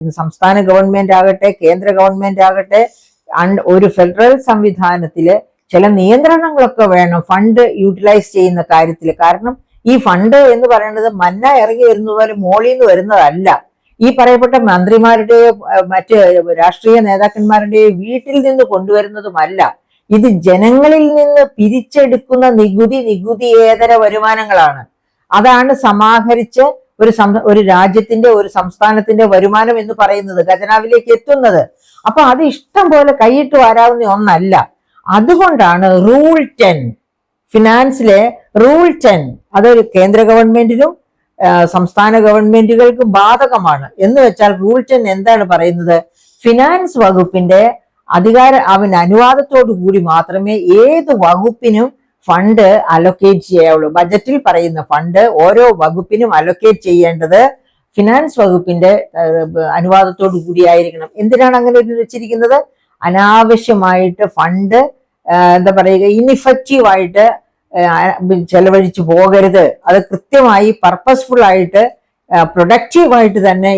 സംസ്ഥാന ഗവൺമെന്റ് ആകട്ടെ കേന്ദ്ര ഗവൺമെന്റ് ആകട്ടെ ഒരു ഫെഡറൽ സംവിധാനത്തില് ചില നിയന്ത്രണങ്ങളൊക്കെ വേണം ഫണ്ട് യൂട്ടിലൈസ് ചെയ്യുന്ന കാര്യത്തിൽ. കാരണം ഈ ഫണ്ട് എന്ന് പറയുന്നത് മന്ന ഇറങ്ങി വരുന്ന പോലെ മോളിൽ നിന്ന് വരുന്നതല്ല. ഈ പറയപ്പെട്ട മന്ത്രിമാരുടെയോ മറ്റ് രാഷ്ട്രീയ നേതാക്കന്മാരുടെയോ വീട്ടിൽ നിന്ന് കൊണ്ടുവരുന്നതുമല്ല. ഇത് ജനങ്ങളിൽ നിന്ന് പിരിച്ചെടുക്കുന്ന നികുതിയേതര വരുമാനങ്ങളാണ്. അതാണ് സമാഹരിച്ച് ഒരു രാജ്യത്തിന്റെ ഒരു സംസ്ഥാനത്തിന്റെ വരുമാനം എന്ന് പറയുന്നത് ഖജനാവിലേക്ക് എത്തുന്നത്. അപ്പൊ അത് ഇഷ്ടം പോലെ കൈയിട്ട് വരാവുന്ന ഒന്നല്ല. അതുകൊണ്ടാണ് റൂൾ 10, ഫിനാൻസിലെ റൂൾ 10 അതൊരു കേന്ദ്ര ഗവൺമെന്റിനും സംസ്ഥാന ഗവൺമെന്റുകൾക്കും ബാധകമാണ്. എന്ന് വെച്ചാൽ റൂൾ 10 എന്താണ് പറയുന്നത്? ഫിനാൻസ് വകുപ്പിന്റെ അനുവാദത്തോടു കൂടി മാത്രമേ ഏത് വകുപ്പിനും ഫണ്ട് അലൊക്കേറ്റ് ചെയ്യാവുള്ളൂ. ബജറ്റിൽ പറയുന്ന ഫണ്ട് ഓരോ വകുപ്പിനും അലൊക്കേറ്റ് ചെയ്യേണ്ടത് ഫിനാൻസ് വകുപ്പിന്റെ അനുവാദത്തോടു കൂടിയായിരിക്കണം. എന്തിനാണ് അങ്ങനെ വെച്ചിരിക്കുന്നത്? അനാവശ്യമായിട്ട് ഫണ്ട് എന്താ പറയുക, ഇൻഇഫക്റ്റീവായിട്ട് ചെലവഴിച്ചു പോകരുത്. അത് കൃത്യമായി പർപ്പസ്ഫുൾ ആയിട്ട് പ്രൊഡക്റ്റീവായിട്ട് തന്നെ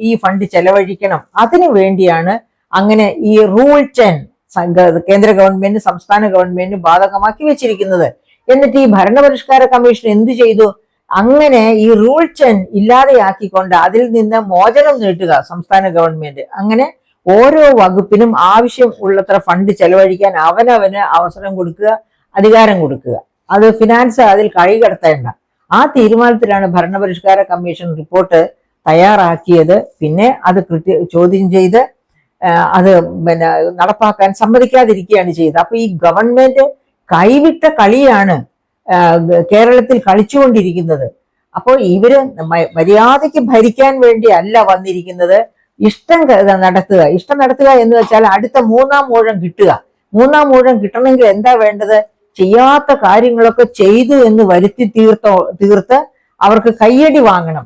ഈ ഫണ്ട് ചെലവഴിക്കണം. അതിനു വേണ്ടിയാണ് അങ്ങനെ ഈ റൂൾ 10 കേന്ദ്ര ഗവൺമെന്റ് സംസ്ഥാന ഗവൺമെന്റ് ബാധകമാക്കി വെച്ചിരിക്കുന്നത്. എന്നിട്ട് ഈ ഭരണപരിഷ്കാര കമ്മീഷൻ എന്ത് ചെയ്തു? അങ്ങനെ ഈ റൂൾ 10 ഇല്ലാതെയാക്കിക്കൊണ്ട് അതിൽ നിന്ന് മോചനം നീട്ടുക സംസ്ഥാന ഗവൺമെന്റ്. അങ്ങനെ ഓരോ വകുപ്പിനും ആവശ്യം ഉള്ളത്ര ഫണ്ട് ചെലവഴിക്കാൻ അവനവന് അവസരം കൊടുക്കുക, അധികാരം കൊടുക്കുക. അത് ഫിനാൻസ് അതിൽ കൈകടത്തേണ്ട. ആ തീരുമാനത്തിലാണ് ഭരണപരിഷ്കാര കമ്മീഷൻ റിപ്പോർട്ട് തയ്യാറാക്കിയത്. പിന്നെ അത് ചോദ്യം ചെയ്ത് അത് നടപ്പാക്കാൻ സമ്മതിക്കാതിരിക്കുകയാണ് ചെയ്തത്. അപ്പൊ ഈ ഗവൺമെന്റ് കൈവിട്ട കളിയാണ് കേരളത്തിൽ കളിച്ചുകൊണ്ടിരിക്കുന്നത്. അപ്പോൾ ഇവര് മര്യാദയ്ക്ക് ഭരിക്കാൻ വേണ്ടി അല്ല വന്നിരിക്കുന്നത്, ഇഷ്ടം നടത്തുക എന്ന് വെച്ചാൽ അടുത്ത മൂന്നാം ഊഴം കിട്ടുക. മൂന്നാം ഊഴം കിട്ടണമെങ്കിൽ എന്താ വേണ്ടത്? ചെയ്യാത്ത കാര്യങ്ങളൊക്കെ ചെയ്തു എന്ന് വരുത്തി തീർത്ത് അവർക്ക് കയ്യടി വാങ്ങണം.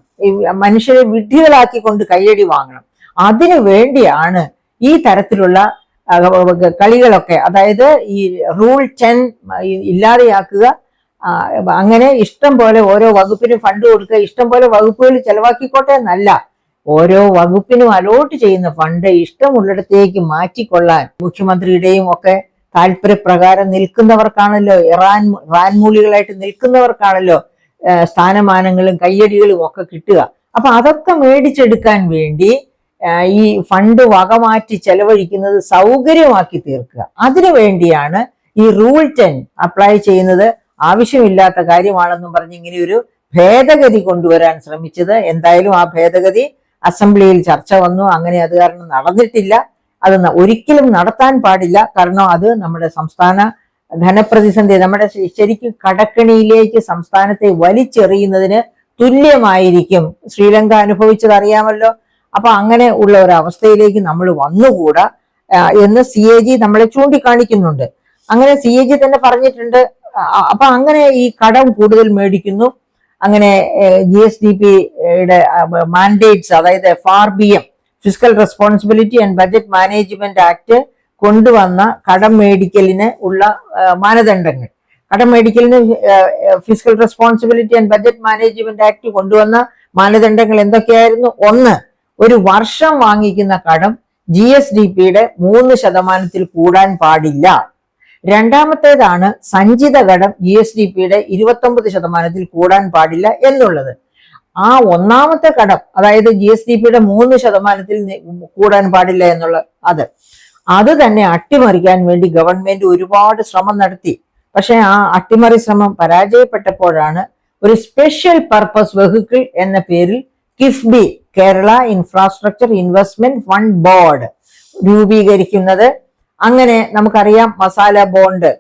മനുഷ്യരെ വിഡ്ഢികളാക്കിക്കൊണ്ട് കയ്യടി വാങ്ങണം. അതിനു വേണ്ടിയാണ് ഈ തരത്തിലുള്ള കളികളൊക്കെ. അതായത് ഈ റൂൾ 10 ഇല്ലാതെയാക്കുക, അങ്ങനെ ഇഷ്ടം പോലെ ഓരോ വകുപ്പിനും ഫണ്ട് കൊടുക്കുക, ഇഷ്ടം പോലെ വകുപ്പുകൾ ചെലവാക്കിക്കോട്ടെ എന്നല്ല. ഓരോ വകുപ്പിനും അലോട്ട് ചെയ്യുന്ന ഫണ്ട് ഇഷ്ടമുള്ളിടത്തേക്ക് മാറ്റിക്കൊള്ളാൻ മുഖ്യമന്ത്രിയുടെയും ഒക്കെ താല്പര്യപ്രകാരം നിൽക്കുന്നവർക്കാണല്ലോ, റാൻമൂലികളായിട്ട് നിൽക്കുന്നവർക്കാണല്ലോ സ്ഥാനമാനങ്ങളും കയ്യടികളും ഒക്കെ കിട്ടുക. അപ്പൊ അതൊക്കെ മേടിച്ചെടുക്കാൻ വേണ്ടി ഈ ഫണ്ട് വകമാറ്റി ചെലവഴിക്കുന്നത് സൗകര്യമാക്കി തീർക്കുക. അതിനു വേണ്ടിയാണ് ഈ റൂൾ 10 അപ്ലൈ ചെയ്യുന്നത്. ആവശ്യമില്ലാത്ത കാര്യമാണെന്നും പറഞ്ഞ് ഇങ്ങനെ ഒരു ഭേദഗതി കൊണ്ടുവരാൻ ശ്രമിച്ചത്. എന്തായാലും ആ ഭേദഗതി അസംബ്ലിയിൽ ചർച്ച വന്നു. അങ്ങനെ അത് കാരണം നടന്നിട്ടില്ല. അത് ഒരിക്കലും നടത്താൻ പാടില്ല. കാരണം അത് നമ്മുടെ സംസ്ഥാന ധനപ്രതിസന്ധി, നമ്മുടെ ശരിക്കും കടക്കണിയിലേക്ക് സംസ്ഥാനത്തെ വലിച്ചെറിയുന്നതിന് തുല്യമായിരിക്കും. ശ്രീലങ്ക അനുഭവിച്ചത് അറിയാമല്ലോ. അപ്പൊ അങ്ങനെ ഉള്ള ഒരു അവസ്ഥയിലേക്ക് നമ്മൾ വന്നുകൂടാ എന്ന് CAG നമ്മളെ ചൂണ്ടിക്കാണിക്കുന്നുണ്ട്. അങ്ങനെ CAG തന്നെ പറഞ്ഞിട്ടുണ്ട്. അപ്പൊ അങ്ങനെ ഈ കടം കൂടുതൽ മേടിക്കുന്നു. അങ്ങനെ GSDPയുടെ മാൻഡേറ്റ്സ്, അതായത് FRBM fiscal responsibility and budget management act കൊണ്ടുവന്ന കടം മേടിക്കലിന് ഉള്ള മാനദണ്ഡങ്ങൾ, കടം മേടിക്കലിന് fiscal responsibility and budget management act കൊണ്ടുവന്ന മാനദണ്ഡങ്ങൾ എന്തൊക്കെയായിരുന്നു? ഒന്ന്, ഒരു വർഷം വാങ്ങിക്കുന്ന കടം GSDPയുടെ 3% കൂടാൻ പാടില്ല. രണ്ടാമത്തേതാണ് സഞ്ചിത കടം GSDPയുടെ 29% കൂടാൻ പാടില്ല എന്നുള്ളത്. ആ ഒന്നാമത്തെ കടം, അതായത് GSDPയുടെ 3% കൂടാൻ പാടില്ല എന്നുള്ള അത് തന്നെ അട്ടിമറിക്കാൻ വേണ്ടി ഗവൺമെന്റ് ഒരുപാട് ശ്രമം നടത്തി. പക്ഷെ ആ അട്ടിമറി ശ്രമം പരാജയപ്പെട്ടപ്പോഴാണ് ഒരു സ്പെഷ്യൽ പർപ്പസ് വെഹിക്കിൾ എന്ന പേരിൽ KIIFB, Kerala infrastructure investment fund board രൂപീകരിക്കുന്നത്. അങ്ങനെ നമുക്കറിയാം, മസാല ബോണ്ട്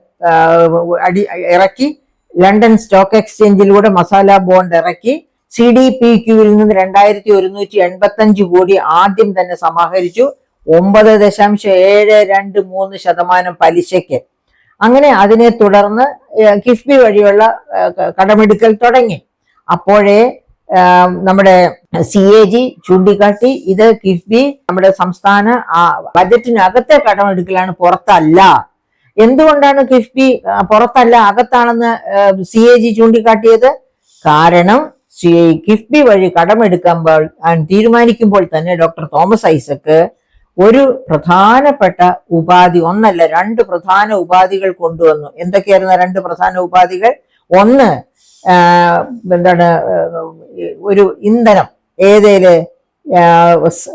ഇറക്കി, ലണ്ടൻ സ്റ്റോക്ക് എക്സ്ചേഞ്ചിലൂടെ മസാല ബോണ്ട് ഇറക്കി CDPQവിൽ നിന്ന് 2185 കോടി ആദ്യം തന്നെ സമാഹരിച്ചു. 9.723% പലിശയ്ക്ക്. അങ്ങനെ അതിനെ തുടർന്ന് കിഫ്ബി വഴിയുള്ള കടമെടുക്കൽ തുടങ്ങി. അപ്പോഴേ നമ്മുടെ CAG ചൂണ്ടിക്കാട്ടി, ഇത് കിഫ്ബി നമ്മുടെ സംസ്ഥാന ബജറ്റിനകത്തെ കടമെടുക്കലാണ്, പുറത്തല്ല. എന്തുകൊണ്ടാണ് കിഫ്ബി പുറത്തല്ല അകത്താണെന്ന് CAG ചൂണ്ടിക്കാട്ടിയത്? കാരണം കിഫ്ബി വഴി കടമെടുക്കുമ്പോൾ തീരുമാനിക്കുമ്പോൾ തന്നെ ഡോക്ടർ തോമസ് ഐസക്ക് ഒരു പ്രധാനപ്പെട്ട ഉപാധി, ഒന്നല്ല 2 പ്രധാന ഉപാധികൾ കൊണ്ടുവന്നു. എന്തൊക്കെയായിരുന്നു 2 പ്രധാന ഉപാധികൾ? ഒന്ന്, എന്താണ്, ഒരു ഇന്ധനം, ഏതേല്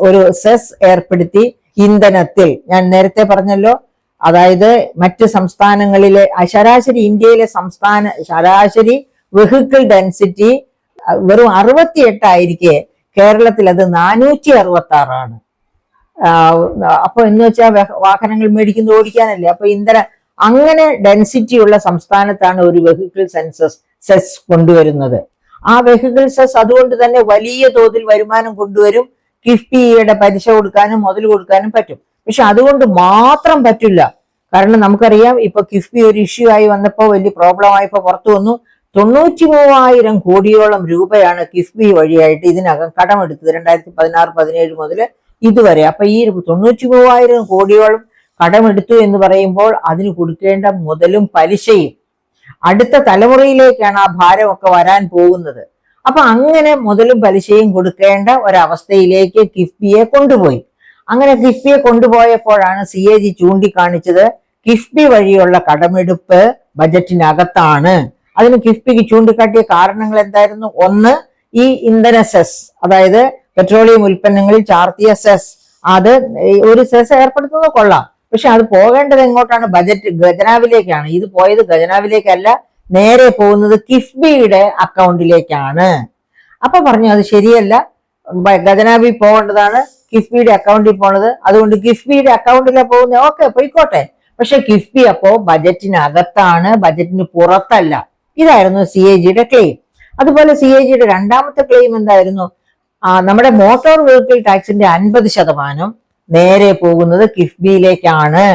ഒരു സെസ് ഏർപ്പെടുത്തി ഇന്ധനത്തിൽ. ഞാൻ നേരത്തെ പറഞ്ഞല്ലോ, അതായത് മറ്റ് സംസ്ഥാനങ്ങളിലെ ശരാശരി ഇന്ത്യയിലെ ശരാശരി വെഹിക്കിൾ ഡെൻസിറ്റി വെറും 68 ആയിരിക്കെ കേരളത്തിൽ അത് 466. അപ്പൊ എന്ന് വെച്ചാൽ വാഹനങ്ങൾ മേടിക്കുന്നത് ഓടിക്കാനല്ലേ. അപ്പൊ അങ്ങനെ ഡെൻസിറ്റി ഉള്ള സംസ്ഥാനത്താണ് ഒരു വെഹിക്കിൾ സെസ് കൊണ്ടുവരുന്നത്. ആ വെഹിക്കിൾ സെസ് അതുകൊണ്ട് തന്നെ വലിയ തോതിൽ വരുമാനം കൊണ്ടുവരും. കിഫ്ബിയുടെ പലിശ കൊടുക്കാനും മുതൽ കൊടുക്കാനും പറ്റും. പക്ഷെ അതുകൊണ്ട് മാത്രം പറ്റില്ല. കാരണം നമുക്കറിയാം, ഇപ്പൊ കിഫ്ബി ഒരു ഇഷ്യൂ ആയി വന്നപ്പോ വലിയ പ്രോബ്ലം ആയപ്പോ പുറത്തു വന്നു 93,000 കോടിയോളം രൂപയാണ് കിഫ്ബി വഴിയായിട്ട് ഇതിനകം കടമെടുത്തത് 2016-17 മുതൽ ഇതുവരെ. അപ്പൊ ഈ 93,000 കോടിയോളം കടമെടുത്തു എന്ന് പറയുമ്പോൾ അതിന് കൊടുക്കേണ്ട മുതലും പലിശയും അടുത്ത തലമുറയിലേക്കാണ് ആ ഭാരമൊക്കെ വരാൻ പോകുന്നത്. അപ്പൊ അങ്ങനെ മുതലും പലിശയും കൊടുക്കേണ്ട ഒരവസ്ഥയിലേക്ക് കിഫ്ബിയെ കൊണ്ടുപോയി. അങ്ങനെ കിഫ്ബിയെ കൊണ്ടുപോയപ്പോഴാണ് CAG ചൂണ്ടിക്കാണിച്ചത് കിഫ്ബി വഴിയുള്ള കടമെടുപ്പ് ബജറ്റിനകത്താണ്. അതിന് കിഫ്ബിക്ക് ചൂണ്ടിക്കാട്ടിയ കാരണങ്ങൾ എന്തായിരുന്നു? ഒന്ന്, ഈ ഇന്ധന സെസ്, അതായത് പെട്രോളിയം ഉൽപ്പന്നങ്ങളിൽ ചാർത്തിയ സെസ്, അത് ഒരു സെസ് ഏർപ്പെടുത്തുന്നത് കൊള്ളാം, പക്ഷെ അത് പോകേണ്ടത് എങ്ങോട്ടാണ്? ഖജനാവിലേക്കാണ്. ഇത് പോയത് ഖജനാവിലേക്കല്ല, നേരെ പോകുന്നത് കിഫ്ബിയുടെ അക്കൗണ്ടിലേക്കാണ്. അപ്പൊ പറഞ്ഞു അത് ശരിയല്ല, ഖജനാവിൽ പോകേണ്ടതാണ് കിഫ്ബിയുടെ അക്കൗണ്ടിൽ പോണത്, അതുകൊണ്ട് കിഫ്ബിയുടെ അക്കൗണ്ടിലാണ് പോകുന്നത്. ഓക്കെ, പോയിക്കോട്ടെ. പക്ഷെ കിഫ്ബി അപ്പോ ബജറ്റിനകത്താണ്, ബജറ്റിന് പുറത്തല്ല. ഇതായിരുന്നു CAGയുടെ ക്ലെയിം. അതുപോലെ CAGയുടെ രണ്ടാമത്തെ ക്ലെയിം എന്തായിരുന്നു? നമ്മുടെ മോട്ടോർ വെഹിക്കിൾ ടാക്സിന്റെ 50% നേരെ പോകുന്നത് കിഫ്ബിയിലേക്കാണ്.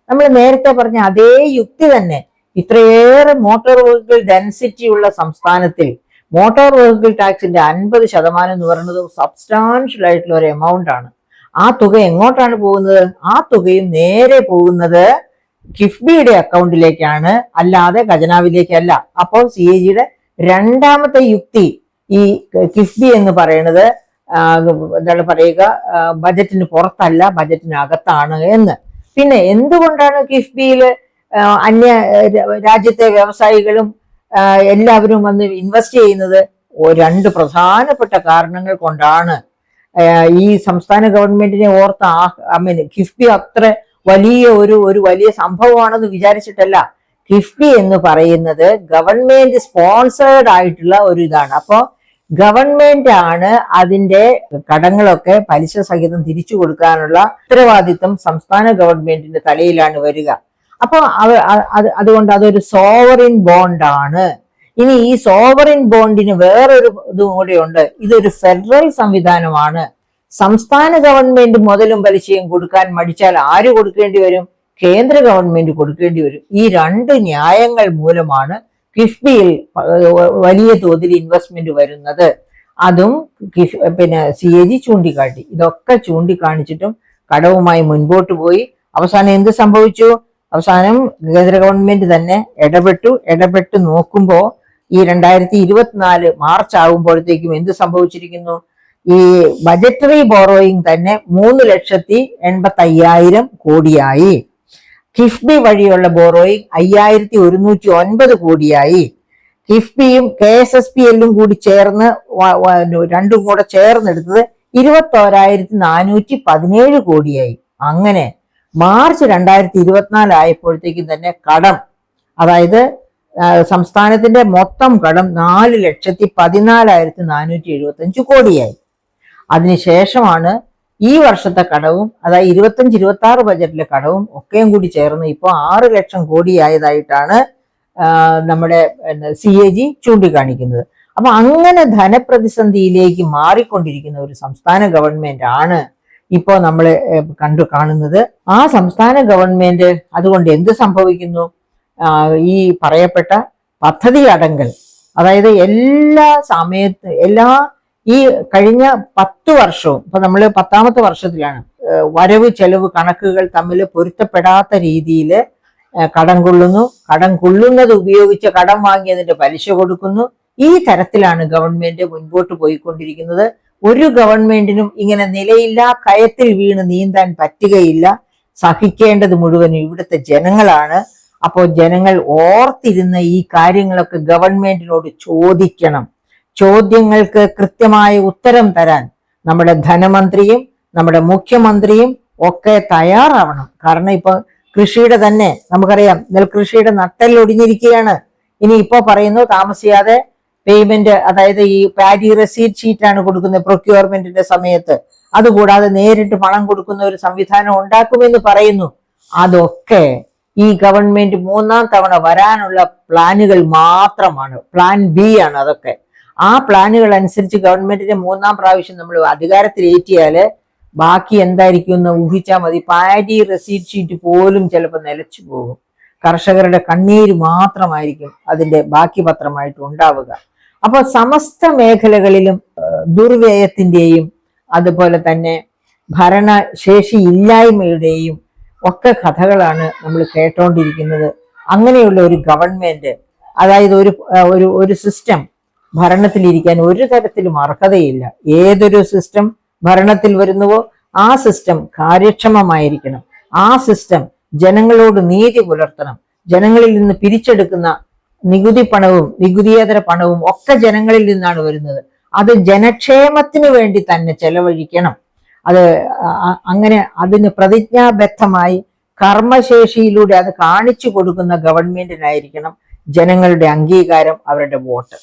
നമ്മൾ നേരത്തെ പറഞ്ഞ അതേ യുക്തി തന്നെ. ഇത്രയേറെ മോട്ടോർ വെഹിക്കിൾ ഡെൻസിറ്റി ഉള്ള സംസ്ഥാനത്തിൽ മോട്ടോർ വെഹിക്കിൾ ടാക്സിന്റെ 50% എന്ന് പറയുന്നത് സബ്സ്റ്റാൻഷ്യൽ ആയിട്ടുള്ള ഒരു എമൗണ്ട് ആണ്. ആ തുക എങ്ങോട്ടാണ് പോകുന്നത്? ആ തുകയും നേരെ പോകുന്നത് കിഫ്ബിയുടെ അക്കൗണ്ടിലേക്കാണ്, അല്ലാതെ ഖജനാവിലേക്കല്ല. അപ്പോൾ CAGയുടെ രണ്ടാമത്തെ യുക്തി ഈ കിഫ്ബി എന്ന് പറയുന്നത് എന്താണ് പറയുക, ബജറ്റിന് പുറത്തല്ല, ബജറ്റിനകത്താണ് എന്ന്. പിന്നെ എന്തുകൊണ്ടാണ് കിഫ്ബിയിൽ അന്യ രാജ്യത്തെ വ്യവസായികളും എല്ലാവരും വന്ന് ഇൻവെസ്റ്റ് ചെയ്യുന്നത്? 2 പ്രധാനപ്പെട്ട കാരണങ്ങൾ കൊണ്ടാണ്. ഈ സംസ്ഥാന ഗവൺമെന്റിനെ ഓർത്ത് കിഫ്ബി അത്ര വലിയ ഒരു വലിയ സംഭവമാണെന്ന് വിചാരിച്ചിട്ടല്ല. കിഫ്ബി എന്ന് പറയുന്നത് ഗവൺമെന്റ് സ്പോൺസേർഡ് ആയിട്ടുള്ള ഒരു ഇതാണ്. അപ്പോ ഗവൺമെന്റ് ആണ് അതിന്റെ കടങ്ങളൊക്കെ പലിശ സഹിതം തിരിച്ചു കൊടുക്കാനുള്ള ഉത്തരവാദിത്വം സംസ്ഥാന ഗവൺമെന്റിന്റെ തലയിലാണ് വരിക. അപ്പൊ അതുകൊണ്ട് അതൊരു സോവറിൻ ബോണ്ടാണ്. ഇനി ഈ സോവറിൻ ബോണ്ടിന് വേറൊരു ഇതും കൂടെ ഉണ്ട്. ഇതൊരു ഫെഡറൽ സംവിധാനമാണ്. സംസ്ഥാന ഗവൺമെന്റ് മുതലും പലിശയും കൊടുക്കാൻ മടിച്ചാൽ ആര് കൊടുക്കേണ്ടി വരും? കേന്ദ്ര ഗവൺമെന്റ് കൊടുക്കേണ്ടി വരും. ഈ 2 ന്യായങ്ങൾ മൂലമാണ് കിഫ്ബിയിൽ വലിയ തോതിൽ ഇൻവെസ്റ്റ്മെന്റ് വരുന്നത്. അതും CAG ചൂണ്ടിക്കാട്ടി. ഇതൊക്കെ ചൂണ്ടിക്കാണിച്ചിട്ടും കടവുമായി മുൻപോട്ട് പോയി. അവസാനം എന്ത് സംഭവിച്ചു? അവസാനം കേന്ദ്ര ഗവൺമെന്റ് തന്നെ ഇടപെട്ട് നോക്കുമ്പോൾ ഈ 2024 മാർച്ച് ആകുമ്പോഴത്തേക്കും എന്ത് സംഭവിച്ചിരിക്കുന്നു? ഈ ബജറ്ററി ബോറോയിങ് തന്നെ 3,85,000 കോടിയായി. കിഫ്ബി വഴിയുള്ള ബോറോയിങ് 5,109 കോടിയായി. കിഫ്ബിയും KSSPL-ഉം കൂടി ചേർന്ന് രണ്ടും കൂടെ ചേർന്നെടുത്തത് 21,417 കോടിയായി. അങ്ങനെ മാർച്ച് 2024 ആയപ്പോഴത്തേക്കും തന്നെ കടം, അതായത് സംസ്ഥാനത്തിന്റെ മൊത്തം കടം 4,14,475 കോടിയായി. അതിനുശേഷമാണ് ഈ വർഷത്തെ കടവും, അതായത് 25-26 ബജറ്റിലെ കടവും ഒക്കെയും കൂടി ചേർന്ന് ഇപ്പോൾ 6 ലക്ഷം കോടിയായതായിട്ടാണ് നമ്മുടെ CAG ചൂണ്ടിക്കാണിക്കുന്നത്. അപ്പൊ അങ്ങനെ ധനപ്രതിസന്ധിയിലേക്ക് മാറിക്കൊണ്ടിരിക്കുന്ന ഒരു സംസ്ഥാന ഗവൺമെന്റ് ആണ് ഇപ്പോൾ നമ്മൾ കാണുന്നത്. ആ സംസ്ഥാന ഗവൺമെന്റ് അതുകൊണ്ട് എന്ത് സംഭവിക്കുന്നു? ഈ പറയപ്പെട്ട പദ്ധതി അടങ്കൽ, അതായത് ഈ കഴിഞ്ഞ 10 വർഷവും, ഇപ്പൊ നമ്മൾ 10ാമത്തെ വർഷത്തിലാണ്, വരവ് ചെലവ് കണക്കുകൾ തമ്മിൽ പൊരുത്തപ്പെടാത്ത രീതിയിൽ കടം കൊള്ളുന്നത് ഉപയോഗിച്ച് കടം വാങ്ങിയതിന്റെ പലിശ കൊടുക്കുന്നു. ഈ തരത്തിലാണ് ഗവൺമെന്റ് മുൻപോട്ട് പോയിക്കൊണ്ടിരിക്കുന്നത്. ഒരു ഗവൺമെന്റിനും ഇങ്ങനെ നിലയില്ലാ കയത്തിൽ വീണ് നീന്താൻ പറ്റുകയില്ല. സഹിക്കേണ്ടത് മുഴുവനും ഇവിടുത്തെ ജനങ്ങളാണ്. അപ്പോൾ ജനങ്ങൾ ഓർത്തിരുന്ന ഈ കാര്യങ്ങളൊക്കെ ഗവൺമെന്റിനോട് ചോദിക്കണം. ചോദ്യങ്ങൾക്ക് കൃത്യമായ ഉത്തരം തരാൻ നമ്മുടെ ധനമന്ത്രിയും നമ്മുടെ മുഖ്യമന്ത്രിയും ഒക്കെ തയ്യാറാവണം. കാരണം ഇപ്പൊ കൃഷിയുടെ തന്നെ നമുക്കറിയാം, നെൽകൃഷിയുടെ നട്ടെല്ലൊടിഞ്ഞിരിക്കുകയാണ്. ഇനി ഇപ്പോ പറയുന്നു താമസിയാതെ പേയ്മെന്റ്, അതായത് ഈ പാഡി റെസീറ്റ് ഷീറ്റാണ് കൊടുക്കുന്നത് പ്രൊക്യൂർമെന്റിന്റെ സമയത്ത്. അതുകൂടാതെ നേരിട്ട് പണം കൊടുക്കുന്ന ഒരു സംവിധാനം ഉണ്ടാക്കുമെന്ന് പറയുന്നു. അതൊക്കെ ഈ ഗവൺമെന്റ് മൂന്നാം തവണ വരാനുള്ള പ്ലാനുകൾ മാത്രമാണ്. പ്ലാൻ ബി ആണ് അതൊക്കെ. ആ പ്ലാനുകൾ അനുസരിച്ച് ഗവൺമെന്റിന്റെ മൂന്നാം പ്രാവശ്യം നമ്മൾ അധികാരത്തിലേറ്റിയാല് ബാക്കി എന്തായിരിക്കും എന്ന് ഊഹിച്ചാൽ മതി. പാഡി റെസീറ്റ് ഷീറ്റ് പോലും ചിലപ്പോൾ നിലച്ചു പോകും. കർഷകരുടെ കണ്ണീര് മാത്രമായിരിക്കും അതിന്റെ ബാക്കി പത്രമായിട്ട് ഉണ്ടാവുക. അപ്പൊ സമസ്ത മേഖലകളിലും ദുർവ്യയത്തിന്റെയും അതുപോലെ തന്നെ ഭരണശേഷി ഇല്ലായ്മയുടെയും ഒക്കെ കഥകളാണ് നമ്മൾ കേട്ടോണ്ടിരിക്കുന്നത്. അങ്ങനെയുള്ള ഒരു ഗവൺമെന്റ്, അതായത് ഒരു സിസ്റ്റം ഭരണത്തിലിരിക്കാൻ ഒരു തരത്തിലും അർഹതയില്ല. ഏതൊരു സിസ്റ്റം ഭരണത്തിൽ വരുന്നുവോ ആ സിസ്റ്റം കാര്യക്ഷമമായിരിക്കണം. ആ സിസ്റ്റം ജനങ്ങളോട് നീതി പുലർത്തണം. ജനങ്ങളിൽ നിന്ന് പിരിച്ചെടുക്കുന്ന നികുതി പണവും നികുതിയേതര പണവും ഒക്കെ ജനങ്ങളിൽ നിന്നാണ് വരുന്നത്. അത് ജനക്ഷേമത്തിന് വേണ്ടി തന്നെ ചെലവഴിക്കണം. അത് അങ്ങനെ അതിന് പ്രതിജ്ഞാബദ്ധമായി കർമ്മശേഷിയിലൂടെ അത് കാണിച്ചു കൊടുക്കുന്ന ഗവൺമെന്റിനായിരിക്കണം ജനങ്ങളുടെ അംഗീകാരം, അവരുടെ വോട്ട്.